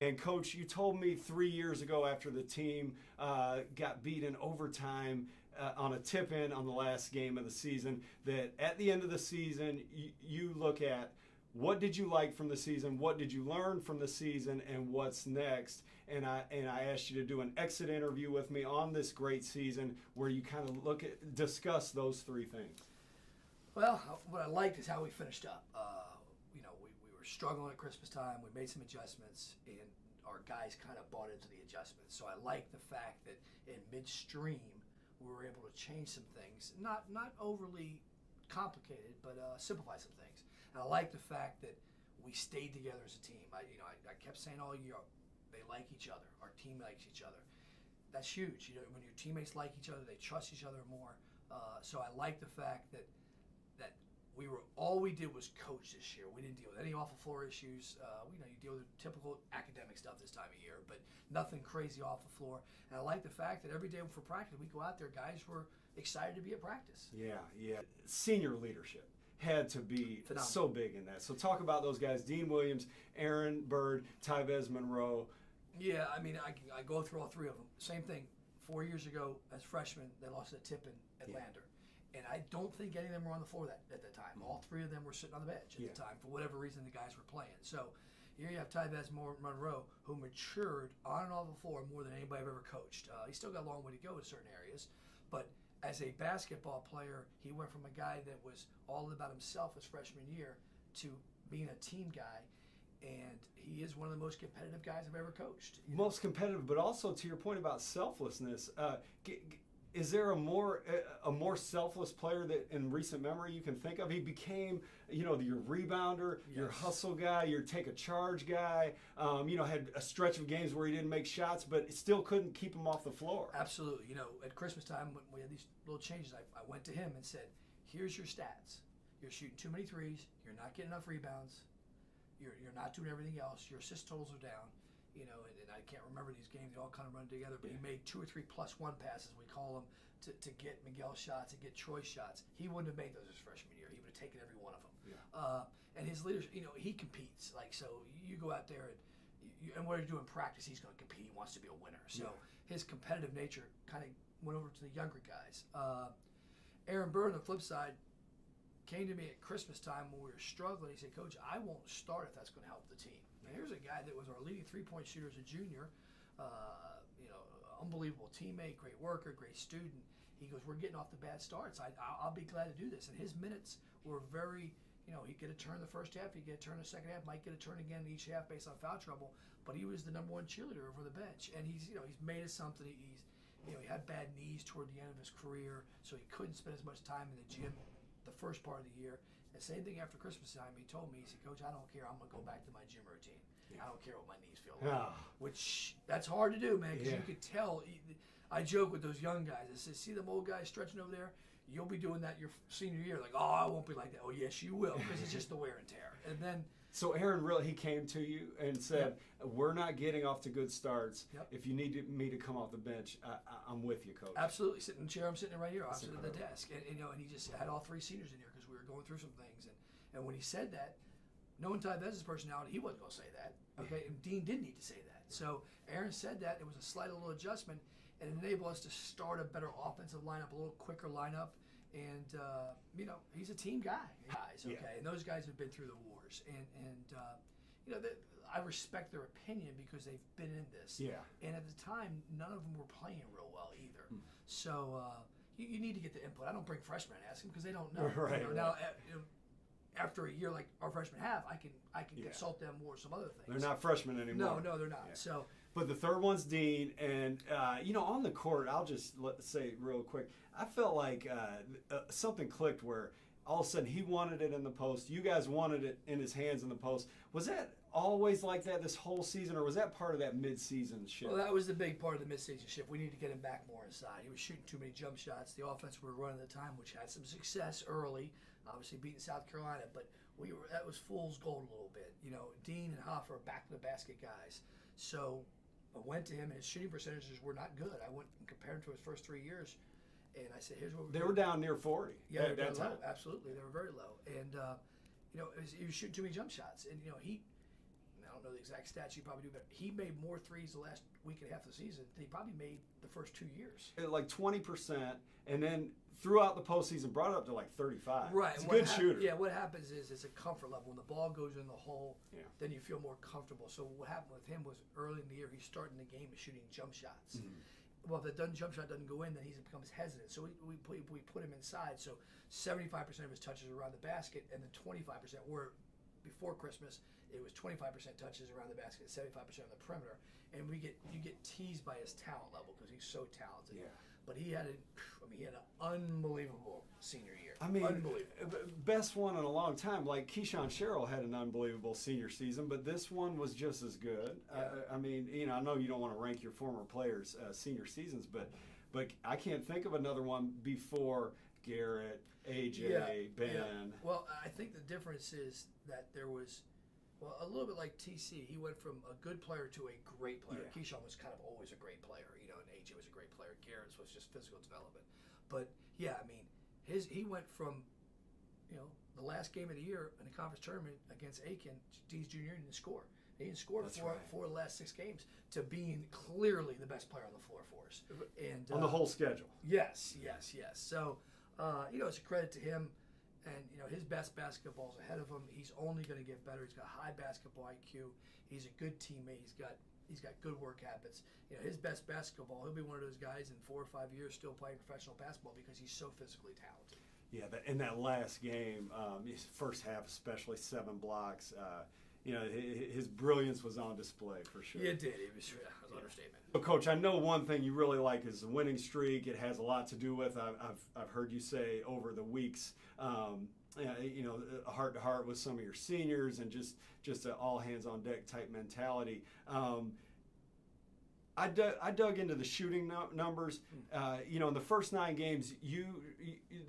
And Coach, you told me 3 years ago after the team got beat in overtime on a tip-in on the last game of the season that at the end of the season you look at what did you like from the season, what did you learn from the season, and what's next. And I asked you to do an exit interview with me on this great season where you kind of discuss those three things. Well, what I liked is how we finished up. We were struggling at Christmas time. We made some adjustments, and our guys kind of bought into the adjustments. So I like the fact that in midstream we were able to change some things, not overly complicated, but simplify some things. And I like the fact that we stayed together as a team. I kept saying all year, they like each other. Our team likes each other. That's huge. When your teammates like each other, they trust each other more. So I like the fact that all we did was coach this year. We didn't deal with any off the floor issues. You deal with typical academic stuff this time of year, but nothing crazy off the floor. And I like the fact that every day for practice, we go out there, guys were excited to be at practice. Yeah. Senior leadership had to be phenomenal. So big in that. So talk about those guys: Dean Williams, Aaron Bird, Tyvez Monroe. Yeah, I go through all three of them. Same thing. 4 years ago, as freshmen, they lost a tip-in at Lander. And I don't think any of them were on the floor at that time. All three of them were sitting on the bench at the time for whatever reason the guys were playing. So here you have Tyvez Monroe, who matured on and off the floor more than anybody I've ever coached. He's still got a long way to go in certain areas, but as a basketball player, he went from a guy that was all about himself his freshman year to being a team guy. And he is one of the most competitive guys I've ever coached. Most competitive, but also to your point about selflessness. Is there a more selfless player that in recent memory you can think of? He became, your rebounder, your hustle guy, your take a charge guy. Had a stretch of games where he didn't make shots, but still couldn't keep him off the floor. Absolutely. At Christmas time when we had these little changes, I went to him and said, "Here's your stats. You're shooting too many threes. You're not getting enough rebounds. You're not doing everything else. Your assist totals are down." And I can't remember these games; they all kind of run together. But he made 2 or 3 +1 passes, we call them, to get Miguel shots, to get Troy shots. He wouldn't have made those his freshman year. He would have taken every one of them. Yeah. And his leadership, he competes. So you go out there and what you do in practice, he's going to compete. He wants to be a winner. So his competitive nature kind of went over to the younger guys. Aaron Bird, on the flip side, came to me at Christmas time when we were struggling. He said, "Coach, I won't start if that's going to help the team." Now, here's a guy that was our leading three-point shooter as a junior, unbelievable teammate, great worker, great student. He goes, "We're getting off the bad starts. I'll be glad to do this." And his minutes were very, he'd get a turn the first half, he'd get a turn the second half, might get a turn again in each half based on foul trouble. But he was the number one cheerleader over the bench, and he's made us something. He had bad knees toward the end of his career, so he couldn't spend as much time in the gym the first part of the year. And same thing after Christmas time, he told me, he said, "Coach, I don't care. I'm going to go back to my gym routine. I don't care what my knees feel like." Which, that's hard to do, man, because you could tell. I joke with those young guys. I said, "See them old guys stretching over there? You'll be doing that your senior year." Like, "Oh, I won't be like that." "Oh, yes, you will," because it's just the wear and tear. And then... So Aaron, really, he came to you and said, "We're not getting off to good starts. If you need me to come off the bench, I'm with you, Coach." Absolutely. Sitting in the chair, I'm sitting right here. I'm sitting at the desk. And he just had all three seniors in here because we were going through some things. And when he said that, knowing Tyvez's personality, he wasn't going to say that. Okay, and Dean didn't need to say that. So Aaron said that. It was a slight little adjustment, and it enabled us to start a better offensive lineup, a little quicker lineup. And he's a team guy, and those guys have been through the wars, and I respect their opinion because they've been in this. Yeah. And at the time, none of them were playing real well either. So you need to get the input. I don't bring freshmen and ask them because they don't know. Right. Now, after a year like our freshmen have, I can consult them more some other things. They're not freshmen anymore. No, they're not. Yeah. So. But the third one's Dean, and on the court, I'll just say real quick, I felt like something clicked where all of a sudden he wanted it in the post, you guys wanted it in his hands in the post. Was that always like that this whole season, or was that part of that mid-season shift? Well, that was the big part of the mid-season shift. We need to get him back more inside. He was shooting too many jump shots. The offense we were running at the time, which had some success early, obviously beating South Carolina, but that was fool's gold a little bit. Dean and Hoffer are back to the basket guys. So I went to him, and his shooting percentages were not good. I went and compared him to his first 3 years, and I said, "Here's what we're doing." They were down near 40. Yeah, they were low. Absolutely, they were very low. And he was shooting too many jump shots. And I don't know the exact stats. You probably do, but he made more threes the last week and a half of the season than he probably made the first 2 years. Like 20%, and then throughout the postseason brought it up to like 35. Right. He's a good shooter. Yeah, what happens is it's a comfort level. When the ball goes in the hole, Yeah. then you feel more comfortable. So what happened with him was early in the year, he's starting the game and shooting jump shots. Well, if the jump shot doesn't go in, then he becomes hesitant. So we put him inside. So 75% of his touches are around the basket, and then 25% were before Christmas. It was 25% touches around the basket, 75% on the perimeter. And you get teased by his talent level because he's so talented. Yeah. But he had an unbelievable senior year. I mean, unbelievable. Best one in a long time. Like Keyshawn Sherrill had an unbelievable senior season, but this one was just as good. Yeah. I mean, I know you don't want to rank your former players' senior seasons, but I can't think of another one before Garrett, AJ, Ben. Yeah. Well, I think the difference is that there was, a little bit like TC. He went from a good player to a great player. Yeah. Keyshawn was kind of always a great player, and AJ was a great player. Garrett's was just physical development. But yeah, I mean, he went from, the last game of the year in the conference tournament against Aiken, Dean's Jr. didn't score. He didn't score That's four right. of the last 6 games to being clearly the best player on the floor for us. And On the whole schedule. Yes. So, it's a credit to him. And, his best basketball's ahead of him. He's only going to get better. He's got high basketball IQ. He's a good teammate. He's got good work habits. His best basketball, he'll be one of those guys in 4 or 5 years still playing professional basketball because he's so physically talented. Yeah, in that last game, his first half especially, 7 blocks, his brilliance was on display for sure. Yeah, it did. It was an understatement. But Coach, I know one thing you really like is the winning streak. It has a lot to do with, I've heard you say over the weeks, heart to heart with some of your seniors and just an all hands on deck type mentality. I dug into the shooting numbers. In the first 9 games,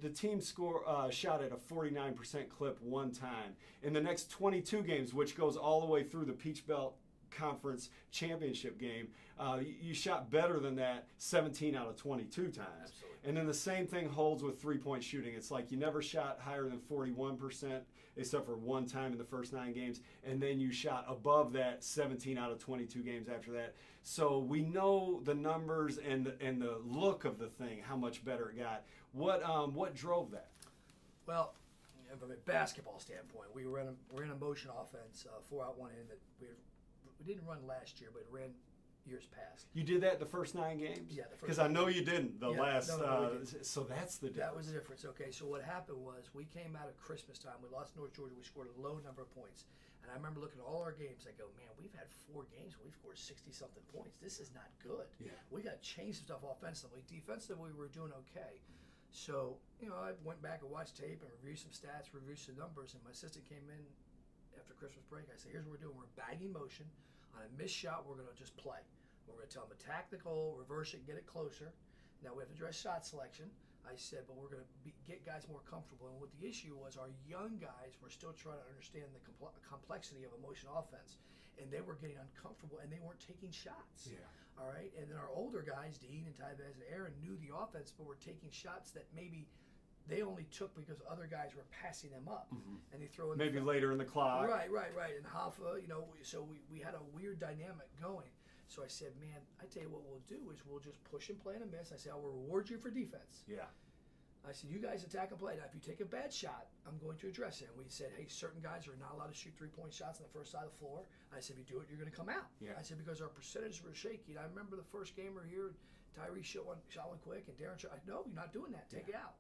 the team shot at a 49% clip one time. In the next 22 games, which goes all the way through the Peach Belt Conference Championship game, you shot better than that 17 out of 22 times. Absolutely. And then the same thing holds with three-point shooting. It's like you never shot higher than 41%, except for one time in the first 9 games, and then you shot above that 17 out of 22 games after that. So we know the numbers and the look of the thing, how much better it got. What drove that? Well, from a basketball standpoint, we're in a motion offense, 4 out 1 in that we didn't run last year, but it ran years past. You did that the first 9 games? Yeah, the first. Because I know you didn't the last. No, we didn't. So that's the difference. That was the difference. Okay, so what happened was we came out of Christmas time. We lost North Georgia. We scored a low number of points. And I remember looking at all our games. I go, man, we've had 4 games where we've scored 60-something points. This is not good. Yeah. We got to change some stuff offensively. Defensively, we were doing okay. So, I went back and watched tape and reviewed some stats, reviewed some numbers. And my assistant came in after Christmas break. I said, here's what we're doing. We're bagging motion. On a missed shot, we're going to just play. We're going to tell them attack the goal, reverse it, get it closer. Now we have to address shot selection. I said, but we're going to get guys more comfortable. And what the issue was, our young guys were still trying to understand the complexity of a motion offense, and they were getting uncomfortable, and they weren't taking shots. Yeah. All right? And then our older guys, Dean and Tyvez and Aaron, knew the offense, but were taking shots that maybe they only took because other guys were passing them up. Mm-hmm. And they throw in maybe later in the clock. Right. And Hoffa, so we had a weird dynamic going. So I said, man, I tell you what we'll do is we'll just push and play and a miss. I said, I will reward you for defense. Yeah. I said, you guys attack and play. Now, if you take a bad shot, I'm going to address it. And we said, hey, certain guys are not allowed to shoot 3-point shots on the first side of the floor. I said, if you do it, you're going to come out. Yeah. I said, because our percentages were shaky. And I remember the first game we were here, Tyree shot one quick, and Darren shot. No, you're not doing that. Take it out,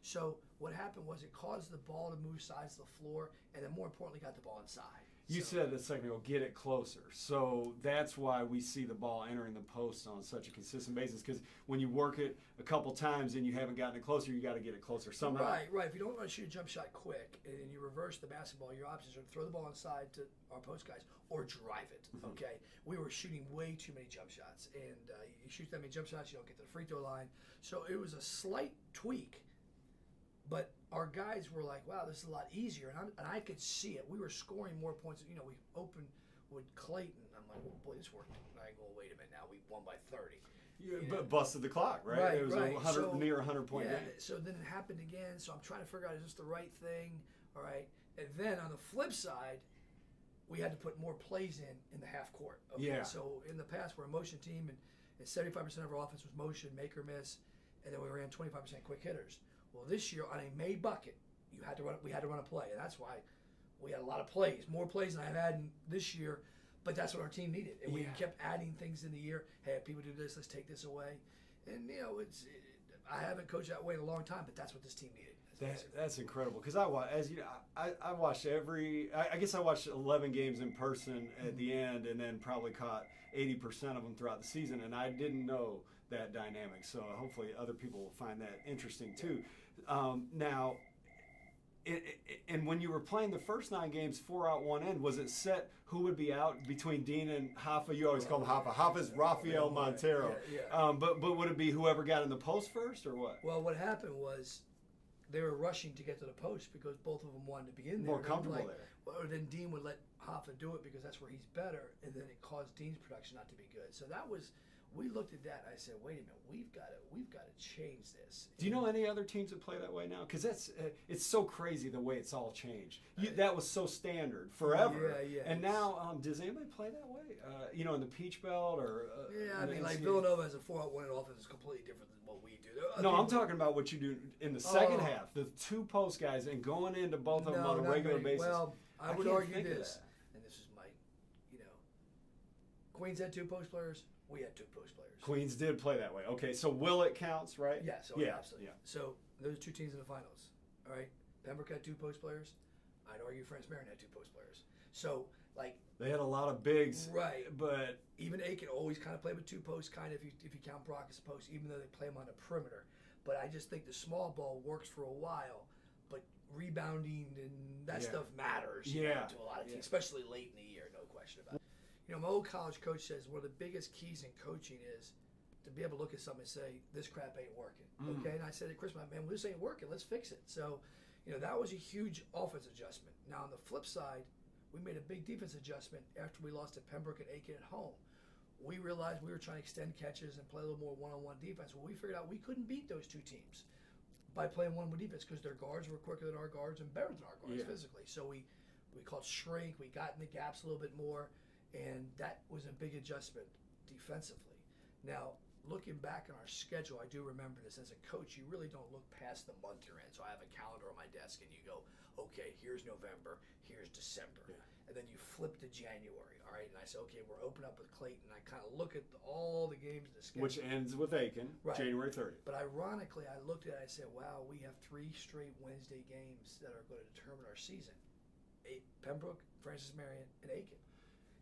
So what happened was it caused the ball to move sides of the floor, and then more importantly, got the ball inside. You said a second ago, get it closer. So that's why we see the ball entering the post on such a consistent basis. Because when you work it a couple times and you haven't gotten it closer, you got to get it closer somehow. Right. If you don't want to shoot a jump shot quick and you reverse the basketball, your options are to throw the ball inside to our post guys or drive it. Mm-hmm. Okay, we were shooting way too many jump shots, and you shoot that many jump shots, you don't get to the free throw line. So it was a slight tweak. But our guys were like, wow, this is a lot easier. And I could see it. We were scoring more points. We opened with Clayton. I'm like, well, boy, this worked. And I go, wait a minute, now we won by 30. But busted the clock, right? It was near 100-point game. So then it happened again. So I'm trying to figure out, is this the right thing? All right. And then on the flip side, we had to put more plays in the half court. Okay? Yeah. So in the past, we're a motion team, and 75% of our offense was motion, make or miss, and then we ran 25% quick hitters. Well, this year on a made bucket, we had to run a play, and that's why we had a lot of plays, more plays than I've had this year. But that's what our team needed, and we kept adding things in the year. Hey, if people do this, let's take this away. And I haven't coached that way in a long time, but that's what this team needed. That's incredible because I watched I guess I watched 11 games in person at the end, and then probably caught 80% of them throughout the season, and I didn't know that dynamic. So hopefully other people will find that interesting too. Now, and when you were playing the first 9 games, 4 out, 1 in, was it set who would be out between Dean and Hoffa? You always call him Hoffa. Hoffa's Rafael Montero. Yeah. But would it be wwhoever got in the post first, or what? Well, what happened was they were rushing to get to the post because both of them wanted to be in there. More comfortable there. Well, then Dean would let Hoffa do it because that's where he's better, and then it caused Dean's production not to be good. So we looked at that. I said, wait a minute, we've got to change this. Do you know any other teams that play that way now? Because it's so crazy the way it's all changed. That was so standard forever. Yeah. And now, does anybody play that way? In the Peach Belt or? I mean, like Villanova has a 4-out 1 in offense is completely different than what we do. No, I'm talking about what you do in the second half. The 2 post guys and going into both of them on a regular basis. Well, I would argue this, and this is my, Queens had 2 post players. We had 2 post players. Queens did play that way. Okay, so Willett counts, right? Yeah, absolutely. Yeah. So those 2 teams in the finals. All right, Pembroke had 2 post players. I'd argue France Marion had 2 post players. So they had a lot of bigs, right? But even Aiken always kind of played with 2 posts, kind of if you count Brock as a post, even though they play him on the perimeter. But I just think the small ball works for a while, but rebounding and that stuff matters to a lot of teams, especially late in the year, no question about it. My old college coach says one of the biggest keys in coaching is to be able to look at something and say, this crap ain't working. Okay? And I said to Chris, man, this ain't working. Let's fix it. So, that was a huge offense adjustment. Now, on the flip side, we made a big defense adjustment after we lost to Pembroke and Aiken at home. We realized we were trying to extend catches and play a little more one-on-one defense. Well, we figured out we couldn't beat those 2 teams by playing one-on-one defense because their guards were quicker than our guards and better than our guards physically. So we called shrink. We got in the gaps a little bit more. And that was a big adjustment defensively. Now, looking back on our schedule, I do remember this. As a coach, you really don't look past the month you're in. So I have a calendar on my desk, and you go, okay, here's November, here's December. Yeah. And then you flip to January, all right? And I say, okay, we're opening up with Clayton. I kind of look at all the games in the schedule. Which ends with Aiken, right. January 30th. But ironically, I looked at it and I said, wow, we have 3 straight Wednesday games that are going to determine our season. Pembroke, Francis Marion, and Aiken.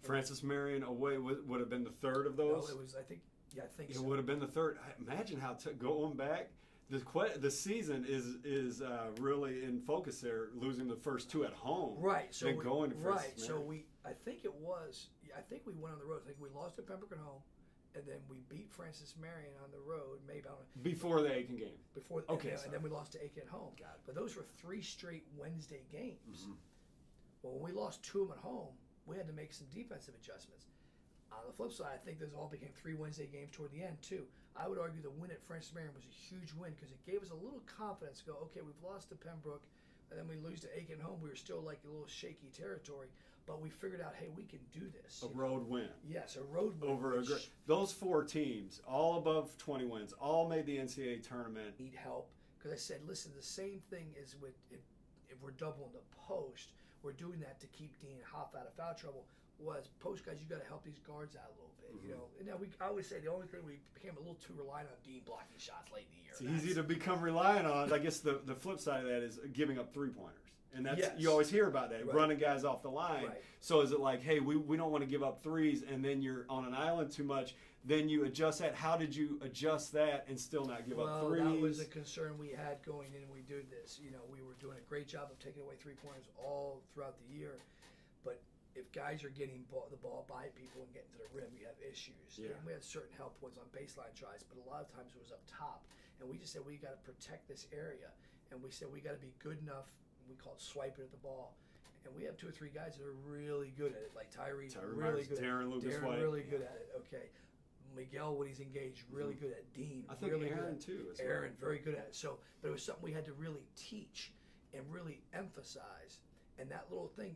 Francis Marion away would have been the third of those? No, it was, I think it so. would have been the third. Imagine how going back, the season is really in focus there, losing the first 2 at home. Right. So going to Francis Marion. So I think we went on the road. I think we lost to Pembroke at home, and then we beat Francis Marion on the road, before the Aiken game. And then we lost to Aiken at home. Got it. But those were 3 straight Wednesday games. Mm-hmm. Well, when we lost 2 of them at home, we had to make some defensive adjustments. On the flip side, I think those all became 3 Wednesday games toward the end, too. I would argue the win at Francis Marion was a huge win because it gave us a little confidence to go, okay, we've lost to Pembroke, and then we lose to Aiken home. We were still like a little shaky territory, but we figured out, hey, we can do this. A road win. Yes, a road win. Those 4 teams, all above 20 wins, all made the NCAA tournament. Need help because I said, listen, the same thing is with if we're doubling the post, we're doing that to keep Dean and Hoff out of foul trouble. Was post guys, you got to help these guards out a little bit, And now I always say the only thing we became a little too reliant on Dean blocking shots late in the year. It's easy to become reliant on. I guess the flip side of that is giving up 3-pointers, and that's you always hear about that, running guys off the line. Right. So is it like, hey, we don't want to give up threes, and then you're on an island too much? Then you adjust that. How did you adjust that and still not give up threes? That was a concern we had going in. We do this. We were doing a great job of taking away 3-pointers all throughout the year, but if guys are getting the ball by people and getting to the rim, we have issues. Yeah. And we had certain help points on baseline tries, but a lot of times it was up top. And we just said, we got to protect this area. And we said, we got to be good enough. We call it swiping at the ball. And we have 2 or 3 guys that are really good at it, like Tyree really good Darren Lucas White. really good at it. Okay. Miguel, when he's engaged, really good at it. Dean, I think really Aaron, good too. Aaron, very good at it. So, but it was something we had to really teach and really emphasize. And that little thing,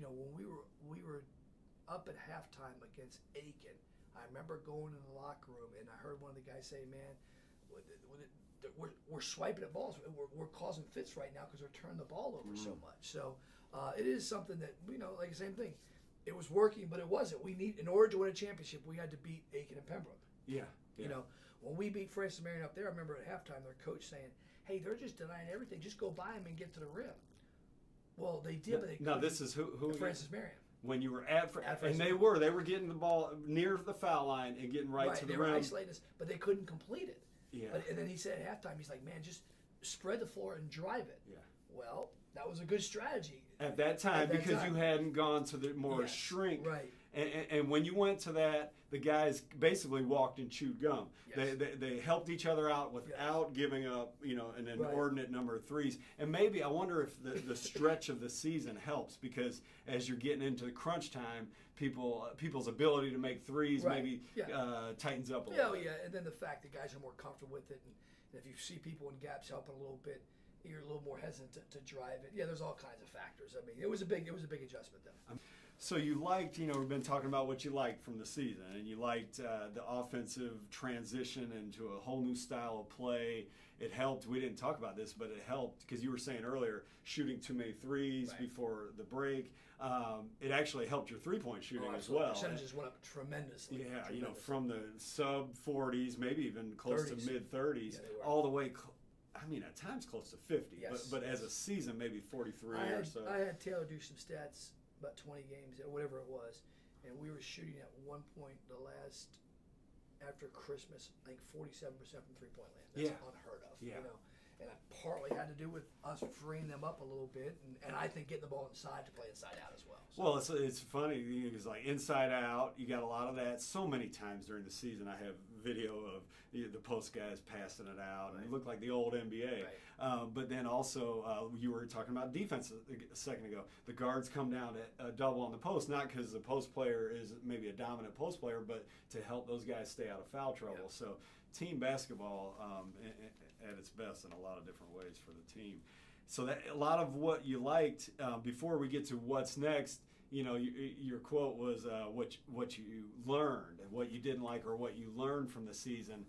you know, when we were up at halftime against Aiken, I remember going in the locker room and I heard one of the guys say, "Man, we're swiping at balls. We're causing fits right now because we're turning the ball over so much." So it is something that, you know, like the same thing. It was working, but it wasn't. In order to win a championship, we had to beat Aiken and Pembroke. Yeah. You know, when we beat Francis Marion up there, I remember at halftime their coach saying, "Hey, they're just denying everything. Just go by them and get to the rim." Well, they did, but they couldn't. This is who Francis Marion. When you were and they were getting the ball near the foul line and getting right to the rim. They were isolating us, but they couldn't complete it. Yeah. And then he said at halftime, he's like, "Man, just spread the floor and drive it." Yeah. Well, that was a good strategy at that time because you hadn't gone to the more shrink. Right. And when you went to that, the guys basically walked and chewed gum. Yes. They helped each other out without giving up, you know, an inordinate number of threes. And maybe I wonder if the stretch of the season helps because as you're getting into the crunch time, people's ability to make threes maybe tightens up a little bit. Yeah, and then the fact that guys are more comfortable with it, and if you see people in gaps helping a little bit, you're a little more hesitant to drive it. Yeah, there's all kinds of factors. I mean, it was a big adjustment though. So you liked, you know, we've been talking about what you liked from the season, and you liked the offensive transition into a whole new style of play. It helped. We didn't talk about this, but it helped because you were saying earlier shooting too many threes before the break. It actually helped your three-point shooting as well. Percentages went up tremendously. Yeah, you know, from the sub 40s, maybe even close 30s. to mid 30s, all the way. I mean, at times close to 50, but as a season, maybe 43 or so. I had Taylor do some stats about 20 games or whatever it was, and we were shooting at one point after Christmas, I think 47% from three-point land. That's unheard of. Yeah. You know, and it partly had to do with us freeing them up a little bit, and I think getting the ball inside to play inside out as well. So. Well, it's funny. It's like inside out. You got a lot of that. So many times during the season, I have video of the post guys passing it out, and it looked like the old NBA. Right. But then also, you were talking about defense a second ago. The guards come down to double on the post, not because the post player is maybe a dominant post player, but to help those guys stay out of foul trouble. Yeah. So team basketball at its best in a lot of different ways for the team. So that a lot of what you liked before we get to what's next. You know, your quote was what you learned and what you didn't like or what you learned from the season.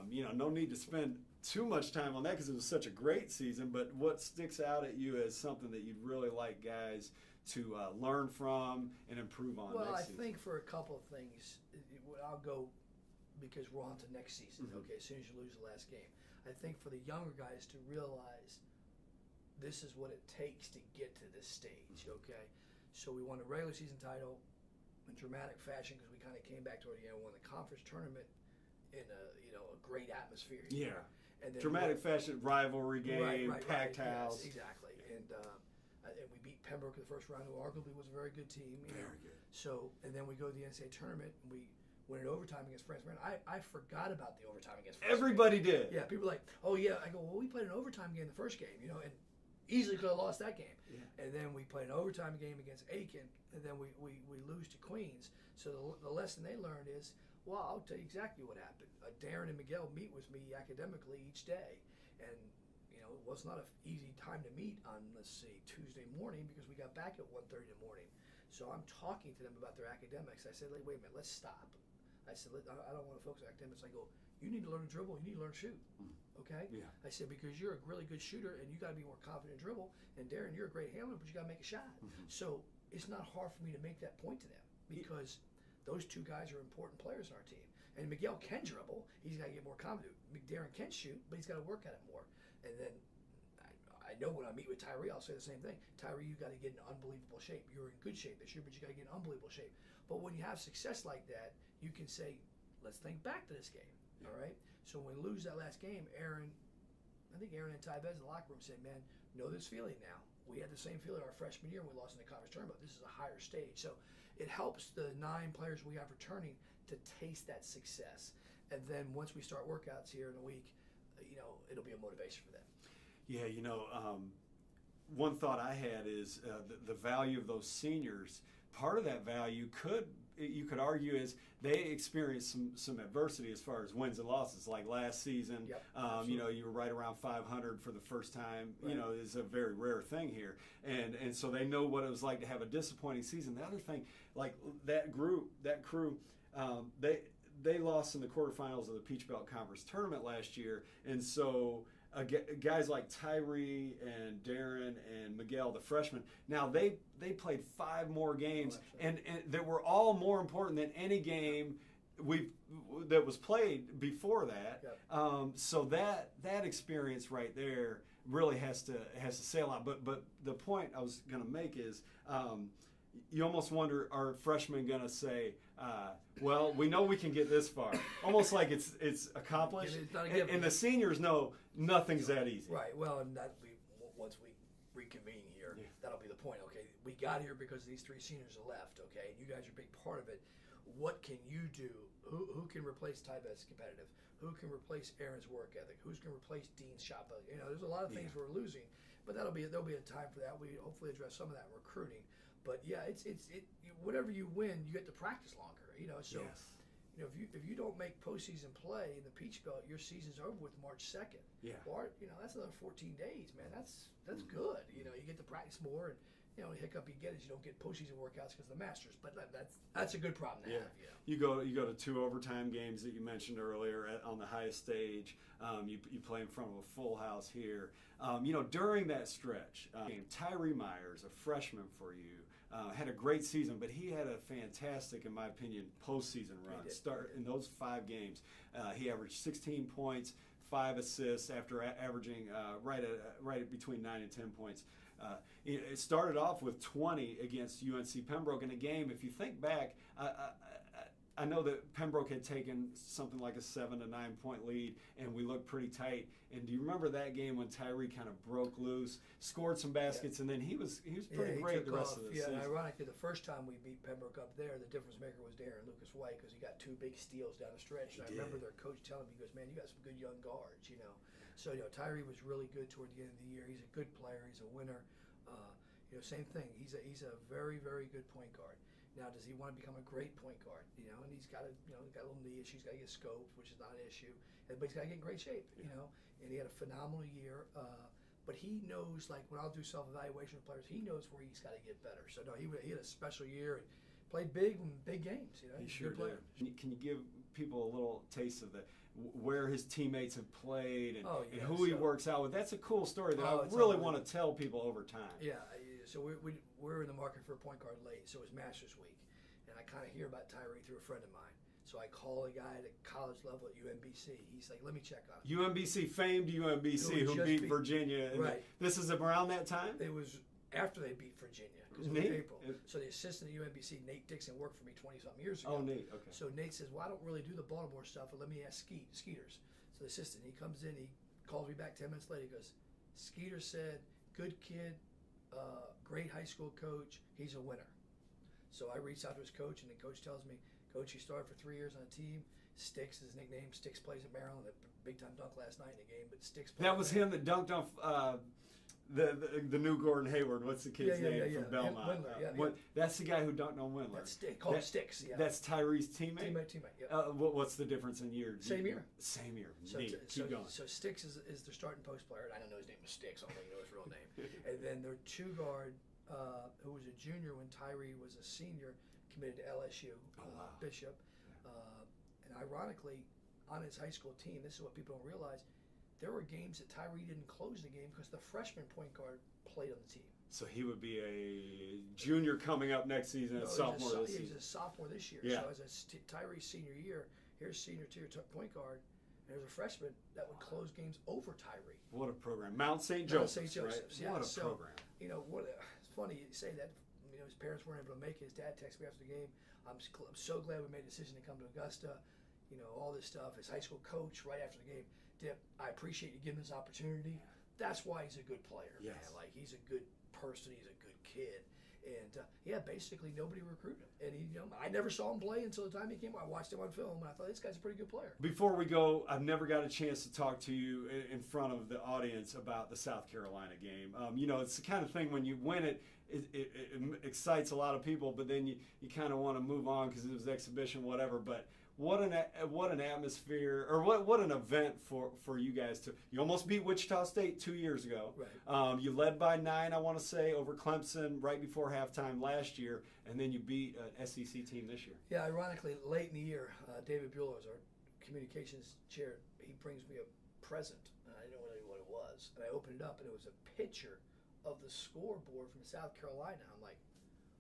You know, no need to spend too much time on that because it was such a great season. But what sticks out at you as something that you'd really like guys to learn from and improve on next season? Well, I think for a couple of things, I'll go because we're on to next season. Mm-hmm. Okay, as soon as you lose the last game, I think for the younger guys to realize this is what it takes to get to this stage. Okay. So we won a regular season title in dramatic fashion because we kind of came back toward the end, won the conference tournament in a great atmosphere. Yeah, and then dramatic fashion, rivalry game, packed house. Yes, exactly. And we beat Pembroke in the first round, who arguably was a very good team. Very good. So and then we go to the NCAA tournament and we win in overtime against Francis Marion. I forgot about the overtime against Francis Everybody Marion. did. Yeah, people were like, oh yeah. I go, well, we played an overtime game the first game, and easily could have lost that game. Yeah. And then we played an overtime game against Aiken, and then we lose to Queens. So the lesson they learned is, well, I'll tell you exactly what happened. Darren and Miguel meet with me academically each day. And, it was not an easy time to meet on, let's say, Tuesday morning because we got back at 1:30 in the morning. So I'm talking to them about their academics. I said, wait a minute, let's stop. I said, I don't want to focus on academics. I go, you need to learn to dribble. You need to learn to shoot. Okay? Yeah. I said, because you're a really good shooter and you got to be more confident in dribble. And Darren, you're a great handler, but you got to make a shot. Mm-hmm. So it's not hard for me to make that point to them because those two guys are important players on our team. And Miguel can dribble. He's got to get more confident. Darren can shoot, but he's got to work at it more. And then I know when I meet with Tyree, I'll say the same thing. Tyree, you got to get in unbelievable shape. You're in good shape this year, but you got to get in unbelievable shape. But when you have success like that, you can say, let's think back to this game. Yeah. All right? So when we lose that last game, I think Aaron and Ty Bez in the locker room said, man, know this feeling now. We had the same feeling our freshman year when we lost in the conference tournament. This is a higher stage. So it helps the 9 players we have returning to taste that success. And then once we start workouts here in a week, it'll be a motivation for them. Yeah, one thought I had is the value of those seniors. Part of that value could you could argue is they experienced some adversity as far as wins and losses. Like last season, Yep, you know, you were right around 500 for the first time. Right. You know, is a very rare thing here, and so they know what it was like to have a disappointing season. The other thing, like that crew, they lost in the quarterfinals of the Peach Belt Conference tournament last year, and so. Guys like Tyree and Darren and Miguel, the freshmen, now they played 5 more games, and that were all more important than any game that was played before that. Yep. So that experience right there really has to say a lot. But the point I was going to make is. You almost wonder, are freshmen going to say, well, we know we can get this far? Almost like it's accomplished. And the seniors know nothing's that easy. Right. Well, and once we reconvene here, that'll be the point. Okay, we got here because these 3 seniors are left. Okay, and you guys are a big part of it. What can you do? Who can replace Tyvez competitive? Who can replace Aaron's work ethic? Who's going to replace Dean's shot? You know, there's a lot of things we're losing, but there'll be a time for that. We hopefully address some of that in recruiting. But yeah, it's whatever you win, you get to practice longer. You know, so you know if you don't make postseason play in the Peach Belt, your season's over with March 2nd. Yeah. Or you know that's another 14 days, man. That's good. You know, you get to practice more, and you know the hiccup you get is you don't get postseason workouts because of the Masters. But that's a good problem to have. You know? You go to 2 overtime games that you mentioned earlier on the highest stage. You play in front of a full house here. You know, during that stretch, Tyree Myers, a freshman for you. Had a great season, but he had a fantastic, in my opinion, postseason run. Start in those 5 games, he averaged 16 points, 5 assists after averaging right at between 9 and 10 points. It started off with 20 against UNC Pembroke in a game. If you think back, I know that Pembroke had taken something like a 7 to 9 point lead, and we looked pretty tight. And do you remember that game when Tyree kind of broke loose, scored some baskets, and then he was pretty great the rest of the season. Yeah, ironically, the first time we beat Pembroke up there, the difference maker was Darren Lucas White because he got 2 big steals down the stretch. And I remember their coach telling me, he goes, "Man, you got some good young guards, you know." So you know, Tyree was really good toward the end of the year. He's a good player. He's a winner. You know, same thing. He's a very, very good point guard. Now, does he want to become a great point guard? You know, and he's got got a little knee issue. He's got to get scoped, which is not an issue. But he's got to get in great shape. You know, and he had a phenomenal year. But he knows, like when I'll do self-evaluation with players, he knows where he's got to get better. So no, he had a special year and played big games. You know, he sure did. Can you give people a little taste of where his teammates have played and who he works out with? That's a cool story that I really want to tell people over time. Yeah. So we're in the market for a point guard late. So it was Masters Week, and I kind of hear about Tyree through a friend of mine. So I call a guy at college level at UMBC. He's like, "Let me check on him." UMBC, famed UMBC, who beat Virginia. Right. This is around that time? It was after they beat Virginia, because it was April. So the assistant at UMBC, Nate Dixon, worked for me 20-something years ago. Oh, Nate, okay. So Nate says, "Well, I don't really do the Baltimore stuff, but let me ask Skeeters." So the assistant, he comes in, he calls me back 10 minutes later, he goes, "Skeeter said, good kid, great high school coach, he's a winner." So I reached out to his coach, and the coach tells me, "Coach, he started for 3 years on a team. Sticks is his nickname. Sticks plays at Maryland. A big-time dunk last night in the game, but Sticks plays." That was him that dunked off the new Gordon Hayward. What's the kid's name from Belmont? Windler, that's the guy who dunked on Windler. That's called Sticks. Yeah. That's Tyree's teammate? Teammate, yeah. What's the difference in year? Same year. Same year. So, Keep going. So Sticks is their starting post player. I don't know his name was Sticks. I don't even know his real name. And then their 2 guard, who was a junior when Tyree was a senior, committed to LSU, Bishop. And ironically, on his high school team, this is what people don't realize, there were games that Tyree didn't close the game because the freshman point guard played on the team. So he would be a junior coming up next season, a sophomore this season. He's a sophomore this year. Yeah. So as Tyree's senior year, here's senior tier point guard, and there's a freshman that would close games over Tyree. What a program. Mount St. Joseph's, right? Yeah. What a program. You know, it's funny you say that. You know, his parents weren't able to make it. His dad texted me after the game. I'm so glad we made a decision to come to Augusta. You know, all this stuff. His high school coach right after the game, Dip, I appreciate you giving this opportunity. That's why he's a good player, man. Like, he's a good person. He's a good kid. And yeah, basically nobody recruited him. And he, I never saw him play until the time he came. I watched him on film, and I thought this guy's a pretty good player. Before we go, I've never got a chance to talk to you in front of the audience about the South Carolina game. It's the kind of thing when you win it, it excites a lot of people, but then you kind of want to move on because it was exhibition, whatever. But what an atmosphere, or what an event for you guys to. You almost beat Wichita State 2 years ago. Right. You led by 9, I want to say, over Clemson right before halftime last year, and then you beat an SEC team this year. Yeah, ironically, late in the year, David Bueller is our communications chair. He brings me a present, and I didn't know what it was. And I opened it up, and it was a picture of the scoreboard from South Carolina. I'm like,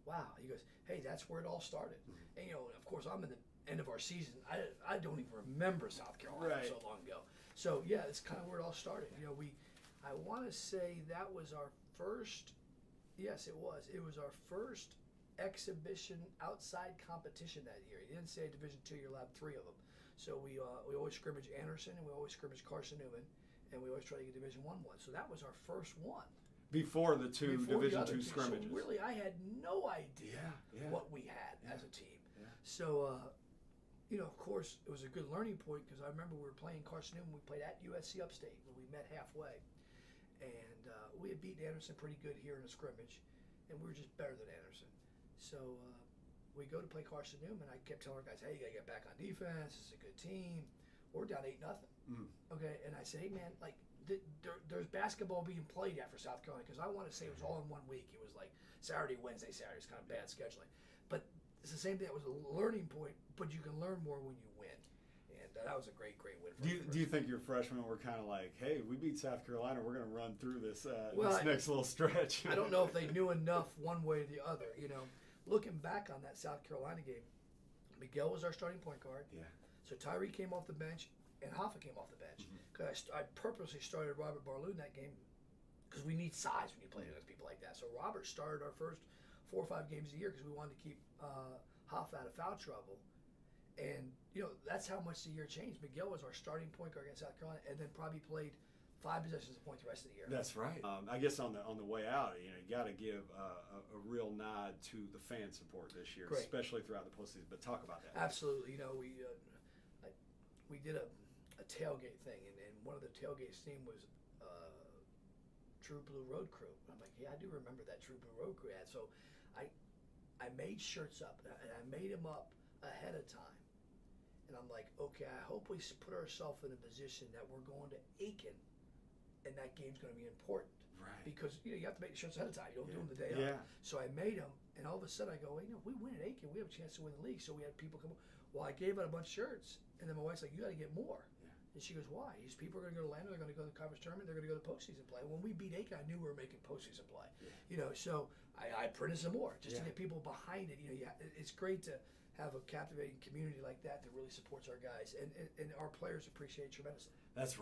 wow. He goes, hey, that's where it all started. Mm-hmm. And of course, I'm in the end of our season. I don't even remember South Carolina so long ago. So yeah, it's kind of where it all started. I want to say that was our first. Yes, it was. It was our first exhibition outside competition that year. You didn't say Division II. You'll have 3 of them. So we always scrimmage Anderson, and we always scrimmage Carson Newman, and we always try to get Division I one. So that was our first one. Before the Division II scrimmages. So really, I had no idea what we had as a team. Yeah. So, of course, it was a good learning point because I remember we were playing Carson Newman. We played at USC Upstate where we met halfway. And we had beaten Anderson pretty good here in a scrimmage, and we were just better than Anderson. So we go to play Carson Newman. I kept telling our guys, hey, you got to get back on defense. This is a good team. We're down 8-0. Okay, and I said, hey, man, like, there's basketball being played after South Carolina because I want to say it was all in one week. It was like Saturday, Wednesday, Saturday. It's kind of bad scheduling. But it's the same thing. It was a learning point, but you can learn more when you win. And that was a great win for us. Do you think your freshmen were kind of like, hey, we beat South Carolina, we're going to run through this next little stretch? I don't know if they knew enough one way or the other. Looking back on that South Carolina game, Miguel was our starting point guard. Yeah. So Tyree came off the bench, and Hoffa came off the bench. Because I purposely started Robert Barlow in that game because we need size when you play against people like that. So Robert started our first 4 or 5 games a year because we wanted to keep Hoffa out of foul trouble. And, that's how much the year changed. Miguel was our starting point guard against South Carolina and then probably played 5 possessions of point the rest of the year. That's right. I guess on the way out, you got to give a real nod to the fan support this year, especially throughout the postseason. But talk about that. Absolutely. We did a tailgate thing, and one of the tailgates theme was True Blue Road Crew. And I'm like, yeah, I do remember that True Blue Road Crew ad. So I made shirts up, and I made them up ahead of time. And I'm like, okay, I hope we put ourselves in a position that we're going to Aiken, and that game's going to be important. Right. Because you have to make the shirts ahead of time. You don't do them the day of. So I made them, and all of a sudden I go, if we win at Aiken, we have a chance to win the league. So we had people come. Well, I gave out a bunch of shirts, and then my wife's like, you got to get more. And she goes, why? These people are going to go to Atlanta. They're going to go to the conference tournament. They're going to go to postseason play. When we beat Aiken, I knew we were making postseason play. Yeah. So I printed some more just to get people behind it. It's great to have a captivating community like that really supports our guys, and our players appreciate it tremendously. That's right.